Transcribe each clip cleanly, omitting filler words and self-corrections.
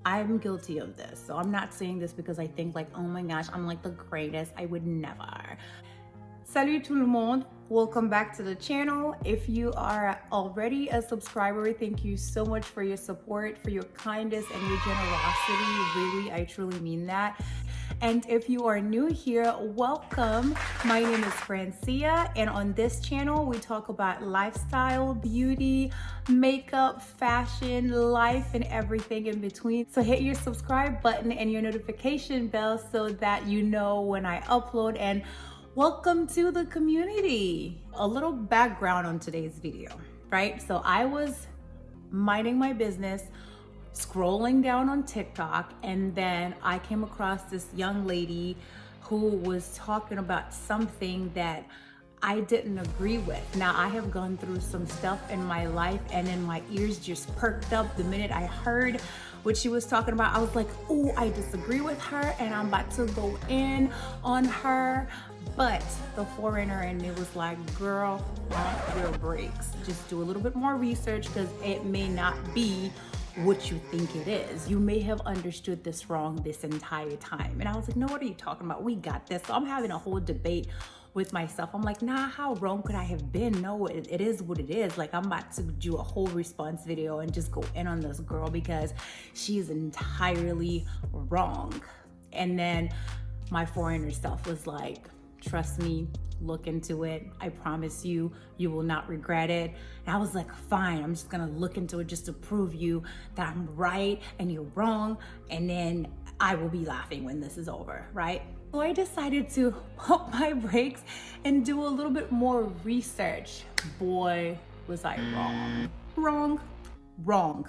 I'm guilty of this. So I'm not saying this because I think like, oh my gosh, I'm like the greatest. I would never. Salut tout le monde. Welcome back to the channel. If you are already a subscriber, thank you so much for your support, for your kindness and your generosity. Really, I truly mean that. And if you are new here, welcome. My name is Francia, and on this channel, we talk about lifestyle, beauty, makeup, fashion, life, and everything in between. So hit your subscribe button and your notification bell so that you know when I upload, and welcome to the community. A little background on today's video, right? So I was minding my business, scrolling down on TikTok, and then I came across this young lady who was talking about something that I didn't agree with. Now, I have gone through some stuff in my life, and then my ears just perked up the minute I heard what she was talking about. I was like, oh, I disagree with her, and I'm about to go in on her. But the foreigner in me was like, girl, pump your brakes. Just do a little bit more research, because it may not be what you think it is. You may have understood this wrong this entire time. And I was like, no, what are you talking about? We got this. So I'm having a whole debate with myself. I'm like, nah, how wrong could I have been? No, it is what it is. Like, I'm about to do a whole response video and just go in on this girl because she's entirely wrong. And then my foreigner self was like, trust me, look into it. I promise you, you will not regret it. And I was like, fine, I'm just gonna look into it just to prove you that I'm right and you're wrong. And then I will be laughing when this is over, right? So I decided to pump my brakes and do a little bit more research. Boy, was I wrong. Wrong.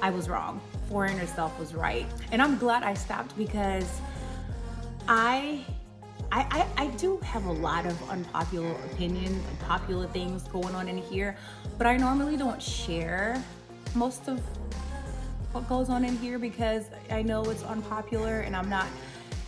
I was wrong. Foreigner self was right. And I'm glad I stopped, because I do have a lot of unpopular opinions and popular things going on in here, but I normally don't share most of what goes on in here because I know it's unpopular and I'm not,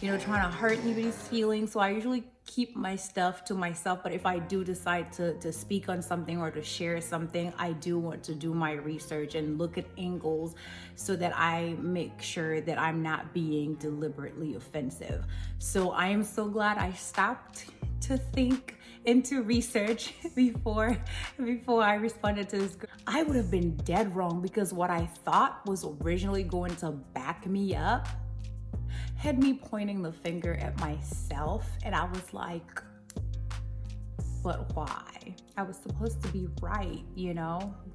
trying to hurt anybody's feelings. So I usually keep my stuff to myself. But if I do decide to speak on something or to share something, I do want to do my research and look at angles so that I make sure that I'm not being deliberately offensive. So I am so glad I stopped to think into research before I responded to this girl. I would have been dead wrong, because what I thought was originally going to back me up had me pointing the finger at myself, and I was like, but why? I was supposed to be right,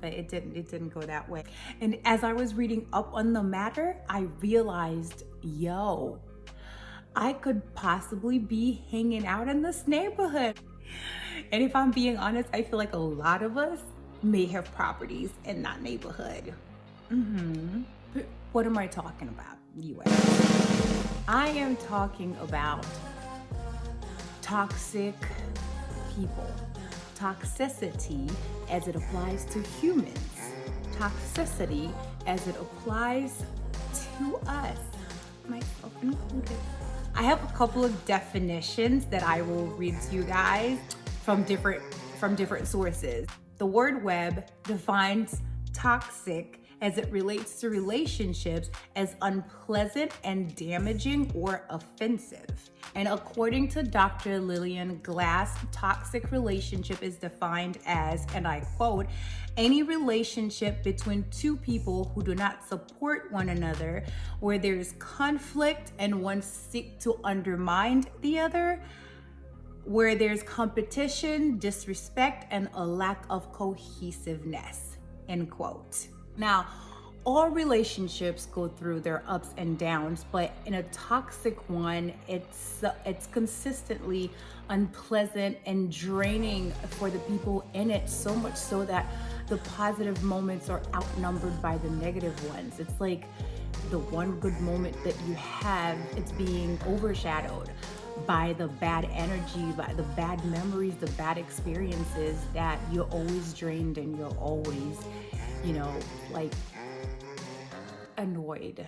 but it didn't go that way. And as I was reading up on the matter, I realized, I could possibly be hanging out in this neighborhood. And if I'm being honest, I feel like a lot of us may have properties in that neighborhood. But what am I talking about, you ask? I am talking about toxic people. Toxicity as it applies to humans. Toxicity as it applies to us, myself included. I have a couple of definitions that I will read to you guys from different sources. The Word Web defines toxic as it relates to relationships as unpleasant and damaging or offensive. And according to Dr. Lillian Glass, toxic relationship is defined as, and I quote, any relationship between two people who do not support one another, where there is conflict and one seeks to undermine the other, where there's competition, disrespect, and a lack of cohesiveness, end quote. Now, all relationships go through their ups and downs, but in a toxic one, it's consistently unpleasant and draining for the people in it, so much so that the positive moments are outnumbered by the negative ones. It's like the one good moment that you have, it's being overshadowed by the bad energy, by the bad memories, the bad experiences that you're always drained and you're always, like annoyed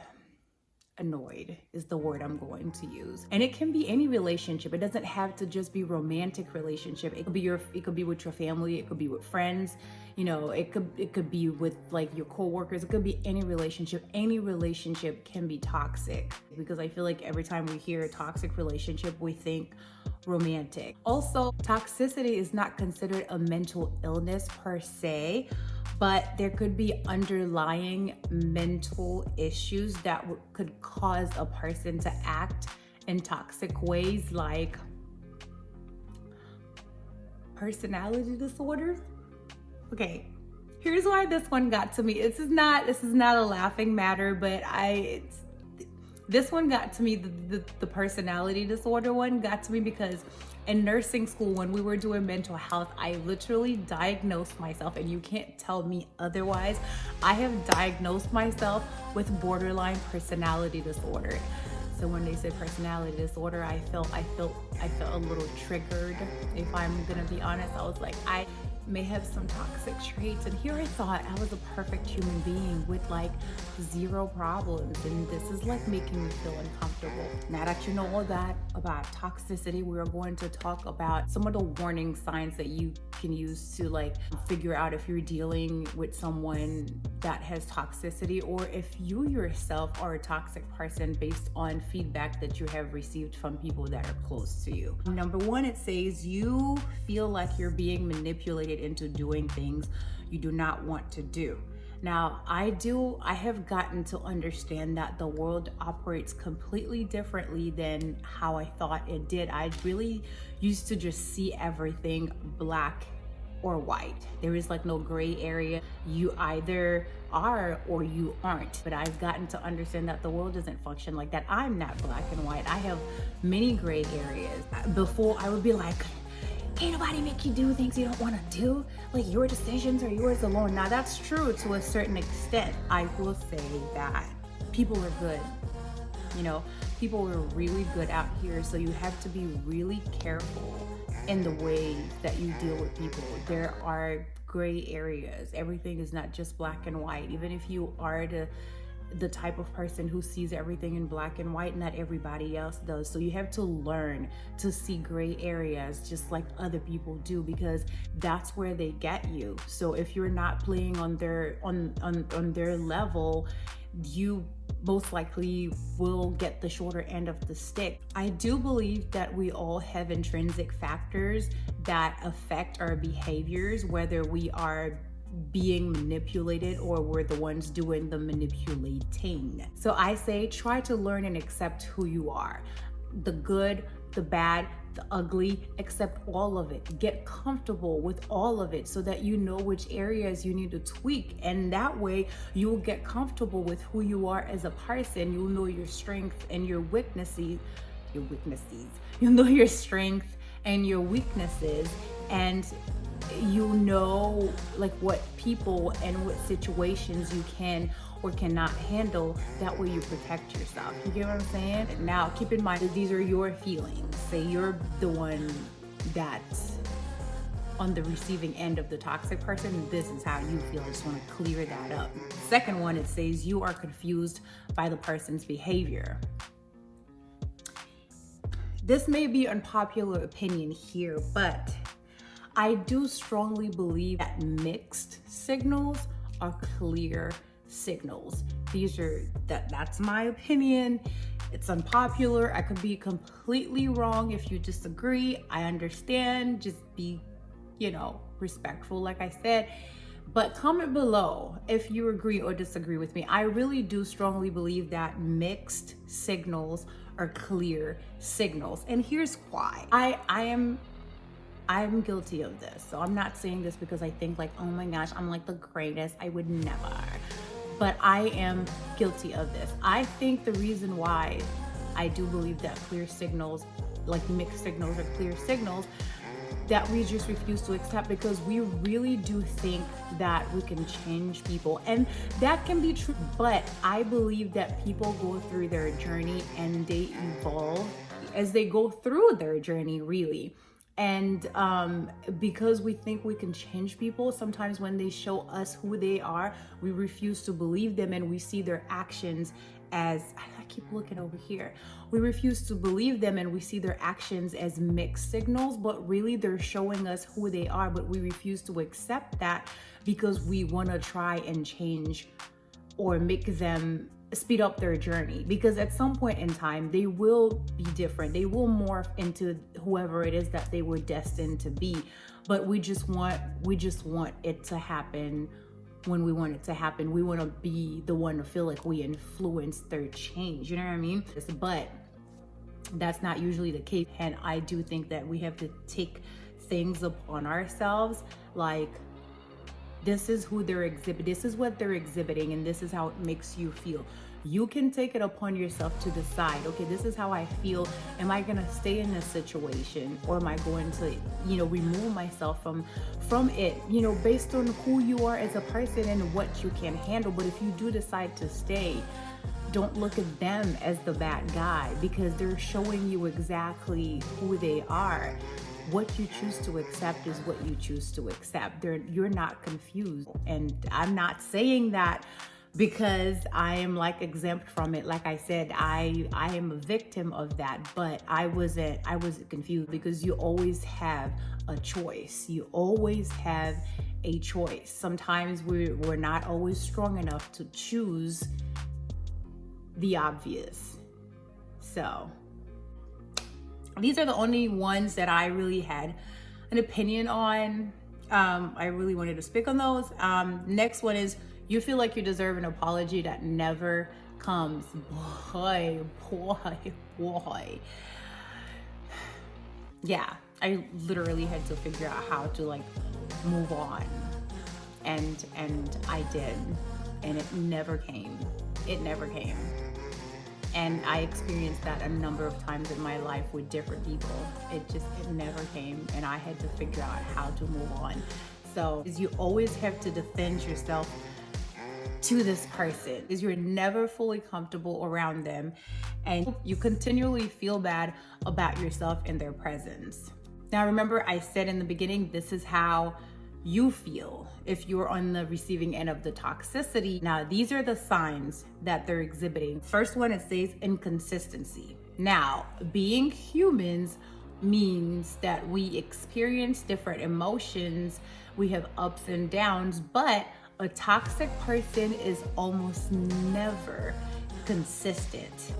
annoyed is the word I'm going to use. And it can be any relationship. It doesn't have to just be romantic relationship. It could be with your family, it could be with friends, you know, it could be with like your coworkers, it could be any relationship. Any relationship can be toxic, because I feel like every time we hear a toxic relationship, we think romantic. Also, toxicity is not considered a mental illness per se, but there could be underlying mental issues that could cause a person to act in toxic ways, like personality disorders. Okay, here's why this one got to me. This is not a laughing matter, but this one got to me. The personality disorder one got to me because in nursing school, when we were doing mental health, I literally diagnosed myself, and you can't tell me otherwise. I have diagnosed myself with borderline personality disorder. So when they said personality disorder, I felt a little triggered. If I'm gonna be honest, I was like, I may have some toxic traits, and here I thought I was a perfect human being with like zero problems, and this is like making me feel uncomfortable. Now that you know all that about toxicity, we are going to talk about some of the warning signs that you can use to like figure out if you're dealing with someone that has toxicity, or if you yourself are a toxic person based on feedback that you have received from people that are close to you. Number one, it says you feel like you're being manipulated into doing things you do not want to do. Now, I have gotten to understand that the world operates completely differently than how I thought it did. I really used to just see everything black or white. There is like no gray area. You either are or you aren't. But I've gotten to understand that the world doesn't function like that. I'm not black and white. I have many gray areas. Before, I would be like, can't nobody make you do things you don't want to do. Like, your decisions are yours alone. Now, that's true to a certain extent. I will say that people are good. You know, people are really good out here. So you have to be really careful in the way that you deal with people. There are gray areas. Everything is not just black and white. Even if you are the type of person who sees everything in black and white, not everybody else does. So you have to learn to see gray areas just like other people do, because that's where they get you. So if you're not playing on their level, you most likely will get the shorter end of the stick. I do believe that we all have intrinsic factors that affect our behaviors, whether we are being manipulated or we're the ones doing the manipulating. So I say try to learn and accept who you are. The good, the bad, the ugly, accept all of it. Get comfortable with all of it so that you know which areas you need to tweak. And that way you will get comfortable with who you are as a person. You'll know your strengths and your weaknesses. You'll know your strengths and your weaknesses, and you know like what people and what situations you can or cannot handle. That way you protect yourself. You get what I'm saying? Now keep in mind that these are your feelings. Say you're the one that's on the receiving end of the toxic person, this is how you feel. I just want to clear that up. Second one, it says you are confused by the person's behavior. This may be unpopular opinion here, but I do strongly believe that mixed signals are clear signals. That's my opinion. It's unpopular. I could be completely wrong. If you disagree, I understand. Just be, respectful, like I said. But comment below if you agree or disagree with me. I really do strongly believe that mixed signals are clear signals. And here's why. I'm guilty of this. So I'm not saying this because I think like, oh my gosh, I'm like the greatest. I would never. But I am guilty of this. I think the reason why I do believe that clear signals, like mixed signals or clear signals, that we just refuse to accept, because we really do think that we can change people. And that can be true, but I believe that people go through their journey and they evolve as they go through their journey, really. And because we think we can change people, sometimes when they show us who they are, we refuse to believe them, and we see their actions as, I keep looking over here. We refuse to believe them and we see their actions as mixed signals, but really they're showing us who they are, but we refuse to accept that because we want to try and change or make them speed up their journey, because at some point in time they will be different. They will morph into whoever it is that they were destined to be. But we just want it to happen when we want it to happen. We want to be the one to feel like we influence their change. You know what I mean? But that's not usually the case. And I do think that we have to take things upon ourselves, like, this is who they're exhibiting, this is what they're exhibiting, and this is how it makes you feel. You can take it upon yourself to decide, okay, this is how I feel. Am I gonna stay in this situation, or am I going to, remove myself from it, based on who you are as a person and what you can handle. But if you do decide to stay, don't look at them as the bad guy, because they're showing you exactly who they are. What you choose to accept is what you choose to accept. You're not confused. And I'm not saying that because I am exempt from it. Like I said, I am a victim of that, but I wasn't confused, because you always have a choice. You always have a choice. Sometimes we're not always strong enough to choose the obvious. So these are the only ones that I really had an opinion on. I really wanted to speak on those. Next one is, you feel like you deserve an apology that never comes. Boy. Yeah, I literally had to figure out how to move on. And I did. And it never came. And I experienced that a number of times in my life with different people. It never came, and I had to figure out how to move on. So you always have to defend yourself to this person, is you're never fully comfortable around them, and you continually feel bad about yourself in their presence. Now, remember, I said in the beginning, this is how you feel if you're on the receiving end of the toxicity. Now, these are the signs that they're exhibiting. First one, it says inconsistency. Now, being humans means that we experience different emotions. We have ups and downs, but a toxic person is almost never consistent.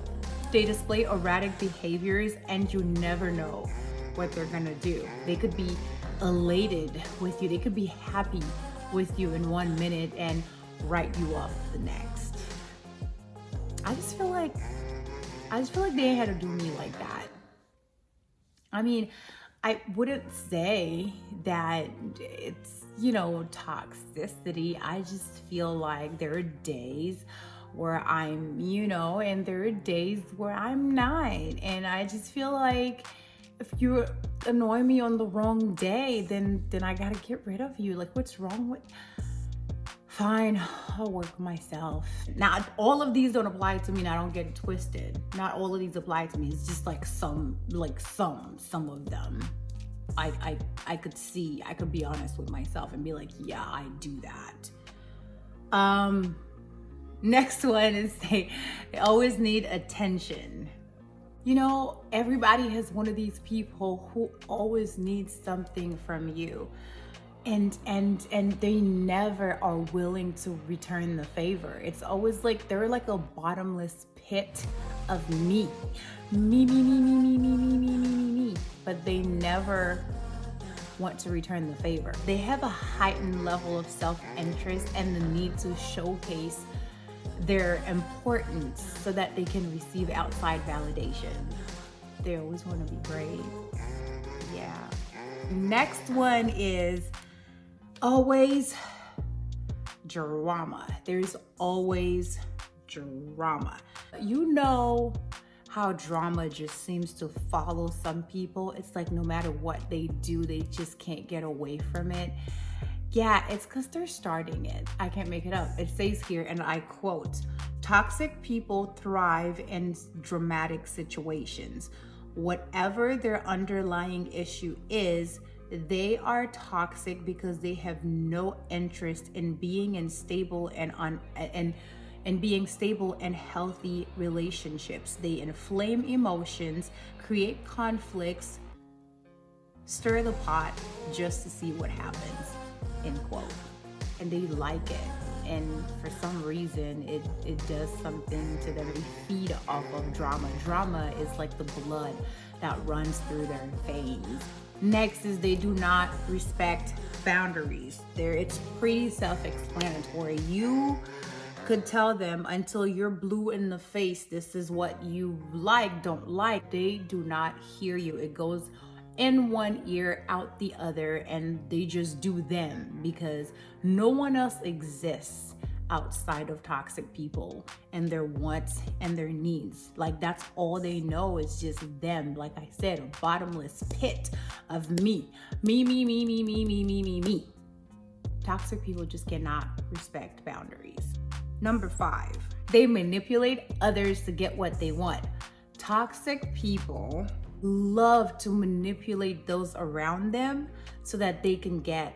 They display erratic behaviors, and you never know what they're gonna do. They could be elated with you. They could be happy with you in 1 minute and write you off the next. I just feel like they had to do me like that. I mean, I wouldn't say that it's, toxicity. I just feel like there are days where I'm, and there are days where I'm not. And I just feel like if you annoy me on the wrong day, then I gotta get rid of you. What's wrong with? Fine, I'll work myself. Now, all of these don't apply to me. Now, don't get it twisted. Not all of these apply to me. It's just some of them. I could see. I could be honest with myself and be like, yeah, I do that. Next one is they always need attention. Everybody has one of these people who always needs something from you, and they never are willing to return the favor. It's always like they're like a bottomless pit of me, but they never want to return the favor. They have a heightened level of self-interest and the need to showcase their importance so that they can receive outside validation. They always want to be great. Yeah. Next one is always drama. There's always drama. How drama just seems to follow some people. It's like no matter what they do, they just can't get away from it. Yeah, it's because they're starting it. I can't make it up. It says here, and I quote, "Toxic people thrive in dramatic situations. whatever their underlying issue is, they are toxic because they have no interest in being in stable and being stable and healthy relationships. They inflame emotions, create conflicts, stir the pot just to see what happens, end quote. And they like it. And for some reason, it does something to them. They feed off of drama. Drama is like the blood that runs through their veins. Next is they do not respect boundaries. It's pretty self-explanatory. You could tell them until you're blue in the face, this is what you like, don't like. They do not hear you. It goes in one ear, out the other, and they just do them because no one else exists outside of toxic people and their wants and their needs. Like, that's all they know is just them. Like I said, a bottomless pit of me. Me. Toxic people just cannot respect boundaries. Number 5, they manipulate others to get what they want. Toxic people love to manipulate those around them so that they can get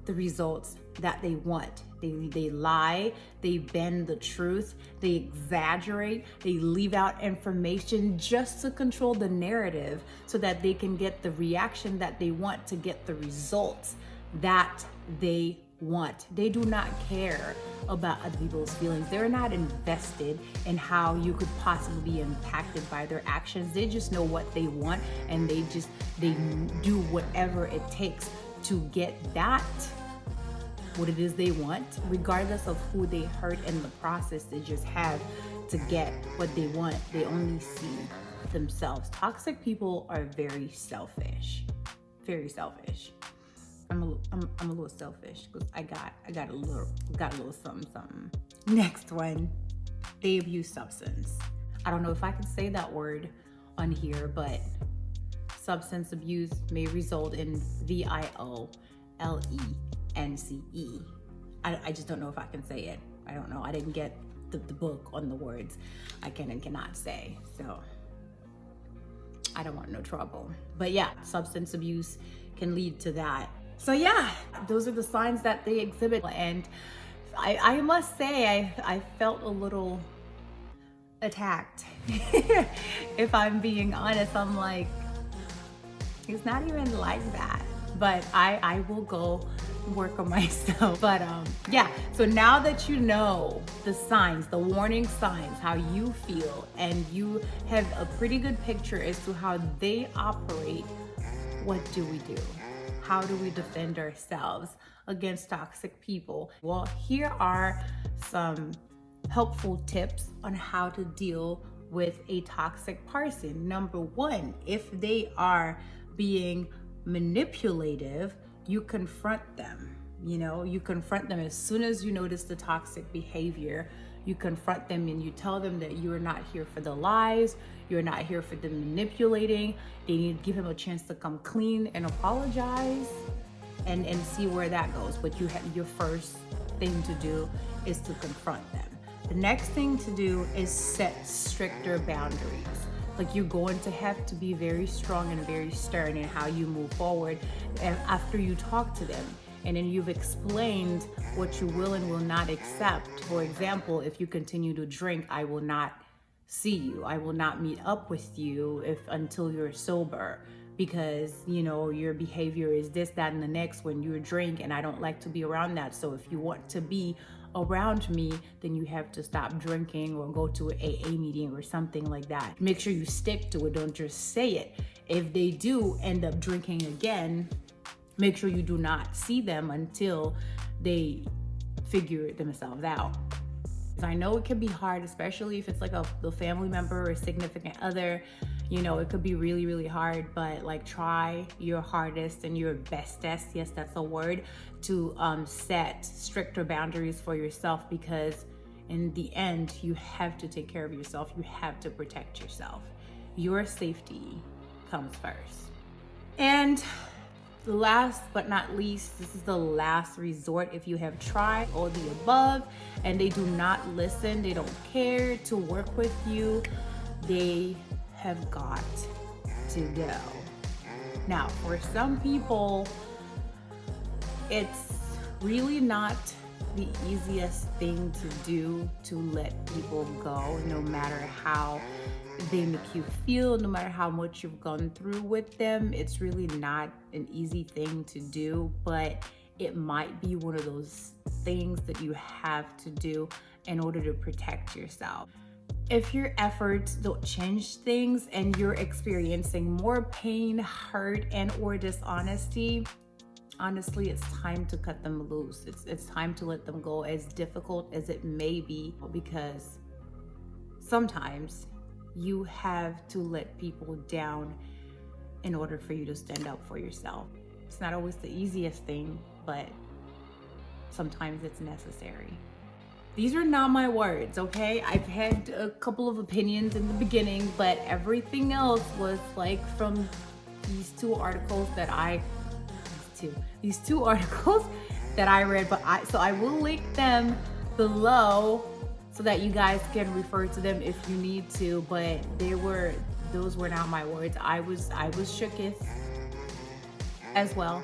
the results that they want. They lie, they bend the truth, they exaggerate, they leave out information just to control the narrative so that they can get the reaction that they want, to get the results that they want. They do not care about other people's feelings. They're not invested in how you could possibly be impacted by their actions. They just know what they want, and they do whatever it takes to get that, what it is they want, regardless of who they hurt in the process. They just have to get what they want. They only see themselves. Toxic people are very selfish. Very selfish. I'm a little selfish because I got a little something. Next one, they abuse substance. I don't know if I can say that word on here, but substance abuse may result in VIOLENCE. I just don't know if I can say it. I don't know. I didn't get the book on the words I can and cannot say, so I don't want no trouble. But yeah, substance abuse can lead to that. So yeah, those are the signs that they exhibit. And I must say, I felt a little attacked. If I'm being honest, I'm like, it's not even like that. But I will go work on myself. But yeah, so now that you know the signs, the warning signs, how you feel, and you have a pretty good picture as to how they operate, what do we do? How do we defend ourselves against toxic people? Well, here are some helpful tips on how to deal with a toxic person. Number 1, if they are being manipulative, you confront them. You confront them as soon as you notice the toxic behavior. You confront them and you tell them that you are not here for the lies. You're not here for the manipulating. They need to give him a chance to come clean and apologize and see where that goes. But your first thing to do is to confront them. The next thing to do is set stricter boundaries. Like, you're going to have to be very strong and very stern in how you move forward after you talk to them. And then you've explained what you will and will not accept. For example, if you continue to drink, I will not see you. I will not meet up with you until you're sober, because your behavior is this, that, and the next when you drink, and I don't like to be around that. So if you want to be around me, then you have to stop drinking or go to an AA meeting or something like that. Make sure you stick to it. Don't just say it. If they do end up drinking again, make sure you do not see them until they figure themselves out. I know it can be hard, especially if it's like a family member or significant other. It could be really, really hard, but like, try your hardest and your bestest, yes, that's a word, to set stricter boundaries for yourself, because in the end, you have to take care of yourself. You have to protect yourself. Your safety comes first. And last but not least, this is the last resort. If you have tried all the above and they do not listen, they don't care to work with you, they have got to do. Now, for some people, it's really not the easiest thing to do to let people go, no matter how they make you feel, no matter how much you've gone through with them. It's really not an easy thing to do, but it might be one of those things that you have to do in order to protect yourself. If your efforts don't change things and you're experiencing more pain, hurt, and or dishonesty, honestly, it's time to cut them loose. It's time to let them go, as difficult as it may be, because sometimes you have to let people down in order for you to stand up for yourself. It's not always the easiest thing, but sometimes it's necessary. These are not my words, okay? I've had a couple of opinions in the beginning, but everything else was like from these two articles that I read, so I will link them below so that you guys can refer to them if you need to, but those were not my words. I was shooketh as well,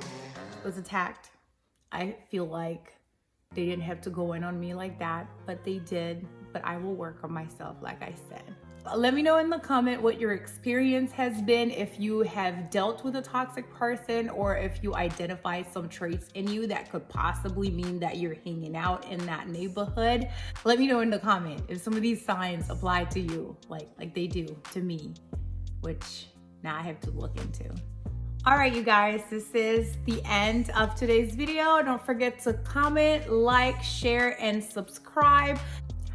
was attacked. I feel like they didn't have to go in on me like that, but they did. But I will work on myself, like I said. Let me know in the comment what your experience has been, if you have dealt with a toxic person, or if you identify some traits in you that could possibly mean that you're hanging out in that neighborhood. Let me know in the comment if some of these signs apply to you, like they do to me, which now I have to look into. All right, you guys, this is the end of today's video. Don't forget to comment, like, share, and subscribe.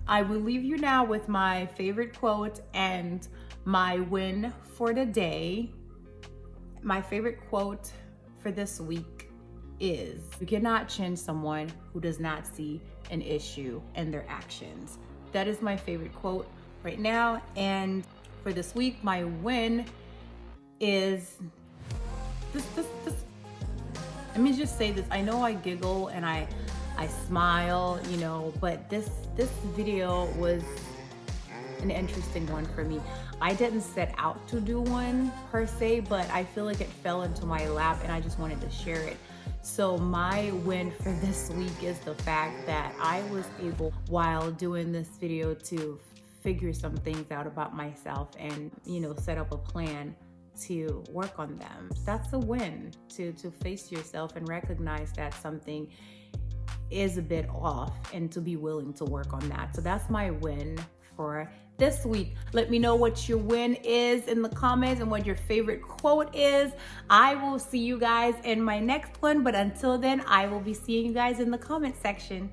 I will leave you now with my favorite quote and my win for the day. My favorite quote for this week is, "You cannot change someone who does not see an issue in their actions." That is my favorite quote right now. And for this week, my win is this. Let me just say this. I know I giggle and I smile, you know, but this video was an interesting one for me. I didn't set out to do one per se, but I feel like it fell into my lap and I just wanted to share it. So my win for this week is the fact that I was able, while doing this video, to figure some things out about myself and, you know, set up a plan to work on them. That's a win, to face yourself and recognize that something is a bit off and to be willing to work on that. So that's my win for this week. Let me know what your win is in the comments and what your favorite quote is. I will see you guys in my next one, but until then, I will be seeing you guys in the comment section.